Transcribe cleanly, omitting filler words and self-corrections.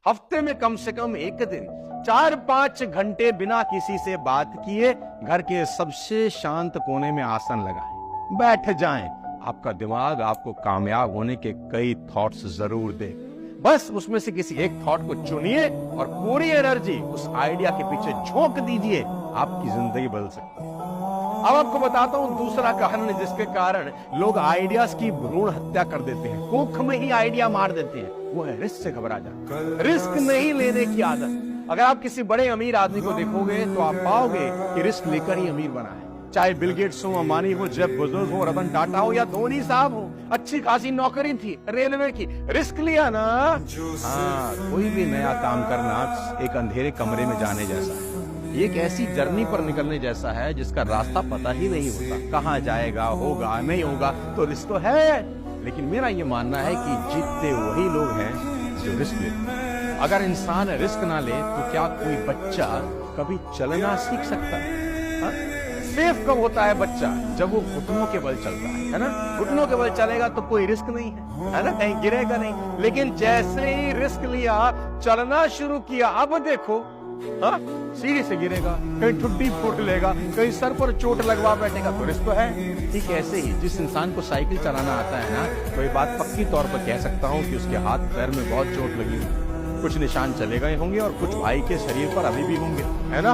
हफ्ते में कम से कम एक दिन 4-5 घंटे बिना किसी से बात किए घर के सबसे शांत कोने में आसन लगाएं, बैठ जाएं। आपका दिमाग आपको कामयाब होने के कई थॉट्स जरूर दे। बस उसमें से किसी एक थॉट को चुनिए और पूरी एनर्जी उस आइडिया के पीछे झोंक दीजिए। आपकी जिंदगी बदल सकती है। अब आपको बताता हूं दूसरा कारण जिसके कारण लोग आइडियाज की भ्रूण हत्या कर देते हैं, कोख में ही आइडिया मार देते हैं। वो है रिस्क से घबरा जाना, रिस्क नहीं लेने की आदत। अगर आप किसी बड़े अमीर आदमी को देखोगे तो आप पाओगे कि रिस्क लेकर ही अमीर बना है। चाहे बिल गेट्स हो, अंबानी हो, जेफ बेजोस हो, रतन टाटा हो या धोनी साहब हो, अच्छी खासी नौकरी थी रेलवे की, रिस्क लिया ना। हाँ, कोई भी नया काम करना एक अंधेरे कमरे में जाने जैसा है। ये एक ऐसी जर्नी पर निकलने जैसा है जिसका रास्ता पता ही नहीं होता, कहाँ जाएगा, होगा नहीं होगा, तो रिस्क तो है। लेकिन मेरा ये मानना है कि जीतते वही लोग हैं जो रिस्क लेते हैं। अगर इंसान रिस्क ना ले तो क्या कोई बच्चा कभी चलना सीख सकता है? सेफ कब होता है बच्चा? जब वो घुटनों के बल चलता है ना। घुटनों के बल चलेगा तो कोई रिस्क नहीं है ना, कहीं गिरेगा नहीं। लेकिन जैसे ही रिस्क लिया, चलना शुरू किया, अब देखो सीढ़ी से गिरेगा, कहीं ठुड्डी फूट लेगा, कहीं सर पर चोट लगवा बैठेगा, तो रिस्क तो है। ठीक ऐसे ही जिस इंसान को साइकिल चलाना आता है ना, तो ये बात पक्की तौर पर कह सकता हूँ कि उसके हाथ पैर में बहुत चोट लगी हुई, कुछ निशान चले गए होंगे और कुछ भाई के शरीर पर अभी भी होंगे, है ना।